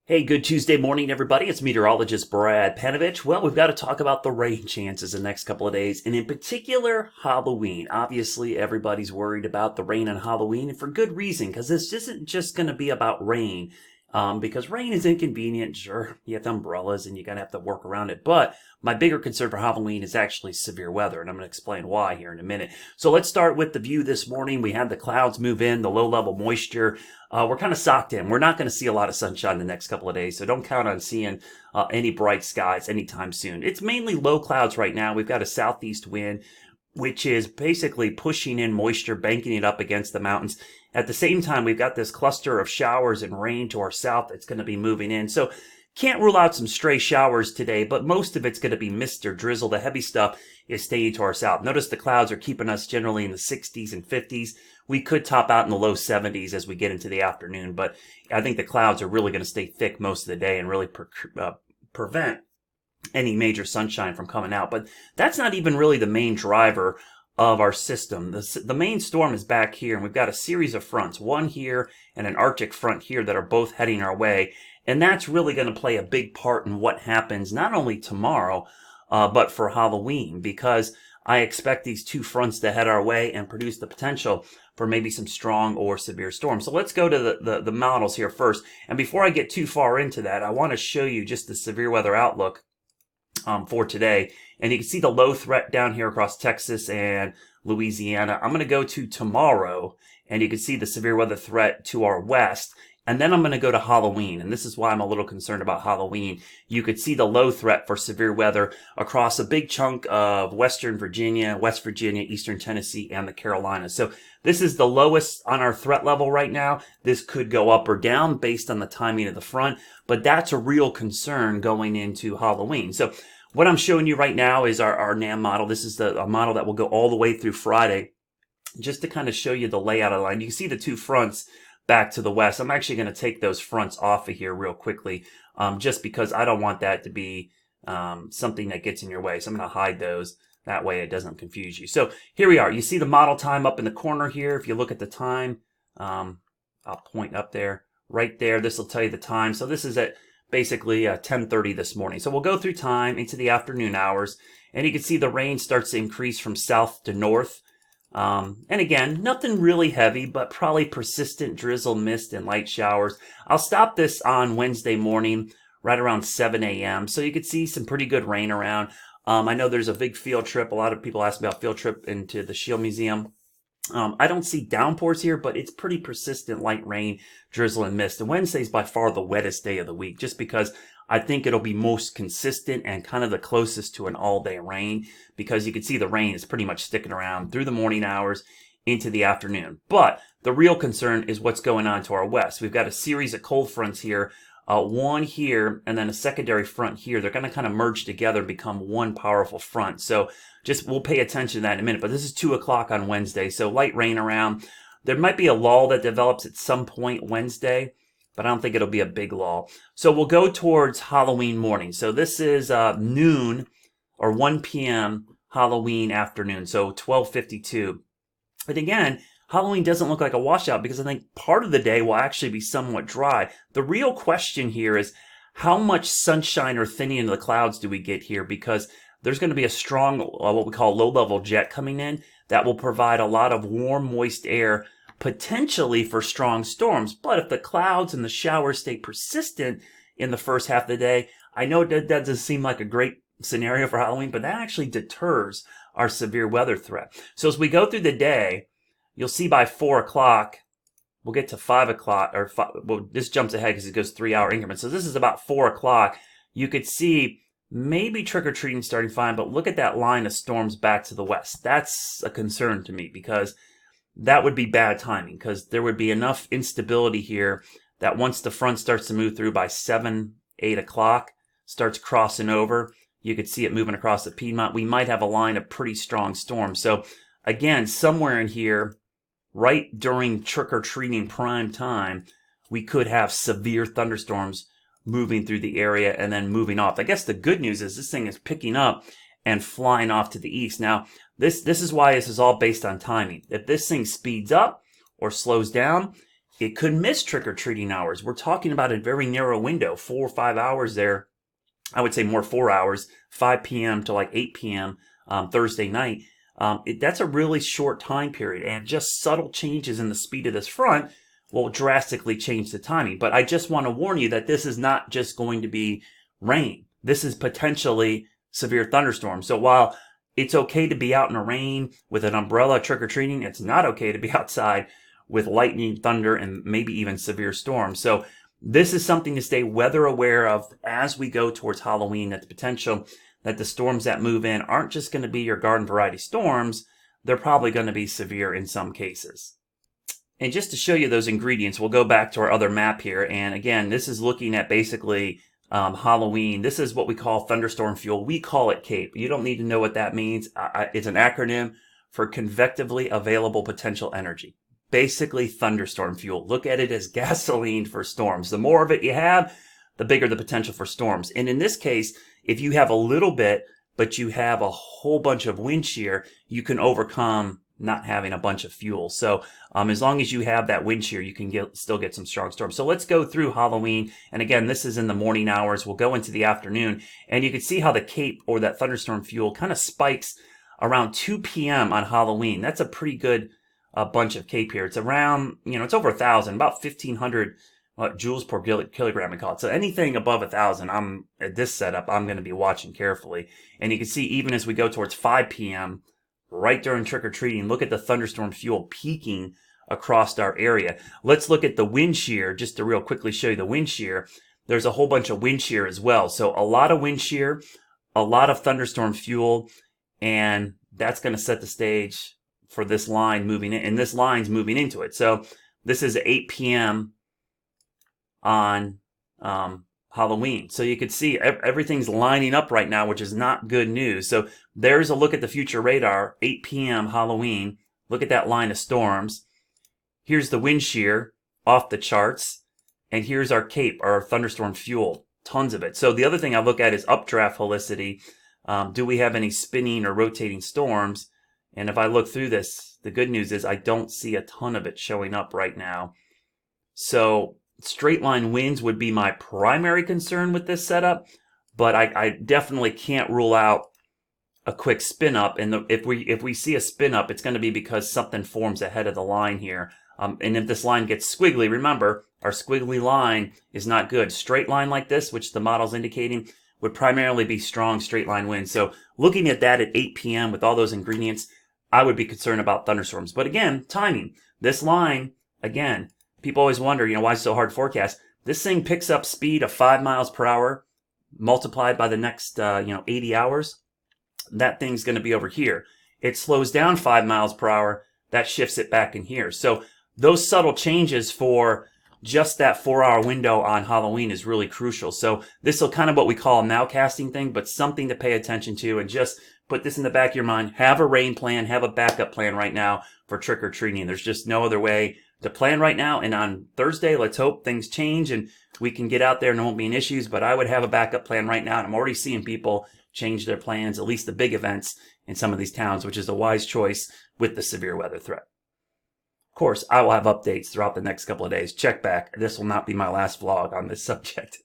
Hey, good Tuesday morning, everybody. It's meteorologist Brad Panovich. Well, we've got to talk about the rain chances the next couple of days, and in particular, Halloween. Obviously, everybody's worried about the rain on Halloween, and for good reason, because this isn't just going to be about rain. Because rain is inconvenient. Sure, you have umbrellas and you're going to have to work around it. But my bigger concern for Halloween is actually severe weather, and I'm going to explain why here in a minute. So let's start with the view this morning. We had the clouds move in, the low level moisture. We're kind of socked in. We're not going to see a lot of sunshine the next couple of days, so don't count on seeing any bright skies anytime soon. It's mainly low clouds right now. We've got a southeast wind, which is basically pushing in moisture, banking it up against the mountains. At the same time, we've got this cluster of showers and rain to our south that's going to be moving in. So can't rule out some stray showers today, but most of it's going to be mist or drizzle. The heavy stuff is staying to our south. Notice the clouds are keeping us generally in the 60s and 50s. We could top out in the low 70s as we get into the afternoon, but I think the clouds are really going to stay thick most of the day and really prevent any major sunshine from coming out. But that's not even really the main driver of our system. The main storm is back here, and we've got a series of fronts, one here and an Arctic front here that are both heading our way. And that's really going to play a big part in what happens not only tomorrow, but for Halloween, because I expect these two fronts to head our way and produce the potential for maybe some strong or severe storms. So let's go to the models here first. And before I get too far into that, I want to show you just the severe weather outlook for today. And you can see the low threat down here across Texas and Louisiana. I'm going to go to tomorrow, and you can see the severe weather threat to our west. And then I'm going to go to Halloween, and this is why I'm a little concerned about Halloween. You could see the low threat for severe weather across a big chunk of Western Virginia, West Virginia, Eastern Tennessee, and the Carolinas. So this is the lowest on our threat level right now. This could go up or down based on the timing of the front, but that's a real concern going into Halloween. So what I'm showing you right now is our NAM model. This is a model that will go all the way through Friday, just to kind of show you the layout of the line. You can see the two fronts back to the west. I'm actually going to take those fronts off of here real quickly, just because I don't want that to be something that gets in your way. So I'm going to hide those. That way it doesn't confuse you. So here we are. You see the model time up in the corner here. If you look at the time, I'll point up there, right there. This will tell you the time. So this is at basically 10:30 this morning. So we'll go through time into the afternoon hours, and you can see the rain starts to increase from south to north. And again, nothing really heavy, but probably persistent drizzle, mist, and light showers. I'll stop this on Wednesday morning, right around 7 a.m. So you could see some pretty good rain around. I know there's a big field trip. A lot of people ask me about field trip into the Shield Museum. I don't see downpours here, but it's pretty persistent light rain, drizzle, and mist. And Wednesday's by far the wettest day of the week, just because I think it'll be most consistent and kind of the closest to an all-day rain, because you can see the rain is pretty much sticking around through the morning hours into the afternoon. But the real concern is what's going on to our west. We've got a series of cold fronts here, one here, and then a secondary front here. They're going to kind of merge together and become one powerful front. So just we'll pay attention to that in a minute. But this is 2 o'clock on Wednesday, so light rain around. There might be a lull that develops at some point Wednesday, but I don't think it'll be a big lull. So we'll go towards Halloween morning. So this is noon or 1 p.m. Halloween afternoon, so 12:52. But again, Halloween doesn't look like a washout because I think part of the day will actually be somewhat dry. The real question here is how much sunshine or thinning into the clouds do we get here, because there's going to be a strong, what we call low-level jet coming in that will provide a lot of warm, moist air, potentially for strong storms. But if the clouds and the showers stay persistent in the first half of the day, I know that doesn't seem like a great scenario for Halloween, but that actually deters our severe weather threat. So as we go through the day, you'll see by 4 o'clock, we'll get to 5 o'clock, or well, this jumps ahead because it goes 3-hour increments. So this is about 4 o'clock. You could see maybe trick-or-treating starting fine, but look at that line of storms back to the west. That's a concern to me, because that would be bad timing, because there would be enough instability here that once the front starts to move through by 7, 8 o'clock, starts crossing over, you could see it moving across the Piedmont. We might have a line of pretty strong storms. So again, somewhere in here, right during trick-or-treating prime time, we could have severe thunderstorms moving through the area and then moving off. I guess the good news is this thing is picking up and flying off to the east. Now, this is why this is all based on timing. If this thing speeds up or slows down, it could miss trick-or-treating hours. We're talking about a very narrow window, 4 or 5 hours there. I would say more 4 hours, 5 p.m. to like 8 p.m. Thursday night. That's a really short time period, and just subtle changes in the speed of this front will drastically change the timing. But I just want to warn you that this is not just going to be rain. This is potentially severe thunderstorms. So while it's okay to be out in the rain with an umbrella trick-or-treating, it's not okay to be outside with lightning, thunder, and maybe even severe storms. So this is something to stay weather aware of as we go towards Halloween, that the potential that the storms that move in aren't just going to be your garden variety storms. They're probably going to be severe in some cases. And just to show you those ingredients, we'll go back to our other map here. And again, this is looking at basically Halloween. This is what we call thunderstorm fuel. We call it CAPE. You don't need to know what that means. It's an acronym for convectively available potential energy. Basically thunderstorm fuel. Look at it as gasoline for storms. The more of it you have, the bigger the potential for storms. And in this case, if you have a little bit, but you have a whole bunch of wind shear, you can overcome not having a bunch of fuel. So as long as you have that wind shear, you can still get some strong storms. So let's go through Halloween. And again, this is in the morning hours. We'll go into the afternoon. And you can see how the CAPE, or that thunderstorm fuel, kind of spikes around 2 p.m. on Halloween. That's a pretty good bunch of CAPE here. It's around, it's over 1,000, about 1,500 joules per kilogram, we call it. So anything above 1,000, at this setup, I'm going to be watching carefully. And you can see even as we go towards 5 p.m., right during trick-or-treating, look at the thunderstorm fuel peaking across our area. Let's look at the wind shear, just to real quickly show you the wind shear. There's a whole bunch of wind shear as well. So a lot of wind shear, a lot of thunderstorm fuel, and that's going to set the stage for this line moving in, and this line's moving into it. So this is 8 p.m. on Halloween. So you could see everything's lining up right now, which is not good news. So there's a look at the future radar, 8 p.m. Halloween. Look at that line of storms. Here's the wind shear off the charts. And here's our CAPE, our thunderstorm fuel, tons of it. So the other thing I look at is updraft helicity. Do we have any spinning or rotating storms? And if I look through this, the good news is I don't see a ton of it showing up right now. So straight line winds would be my primary concern with this setup, but I definitely can't rule out a quick spin up. And if we see a spin up, it's going to be because something forms ahead of the line here. And if this line gets squiggly, remember, our squiggly line is not good. Straight line like this, which the model's indicating, would primarily be strong straight line winds. So looking at that at 8 p.m. with all those ingredients, I would be concerned about thunderstorms. But again, timing. This line, again, people always wonder, why it's so hard to forecast. This thing picks up speed of 5 miles per hour multiplied by the next, 80 hours. That thing's going to be over here. It slows down 5 miles per hour. That shifts it back in here. So those subtle changes for just that 4-hour window on Halloween is really crucial. So this is kind of what we call a nowcasting thing, but something to pay attention to, and just put this in the back of your mind. Have a rain plan, have a backup plan right now for trick-or-treating. There's just no other way to plan right now. And on Thursday, let's hope things change and we can get out there and there won't be any issues. But I would have a backup plan right now. And I'm already seeing people change their plans, at least the big events in some of these towns, which is a wise choice with the severe weather threat. Of course, I will have updates throughout the next couple of days. Check back. This will not be my last vlog on this subject.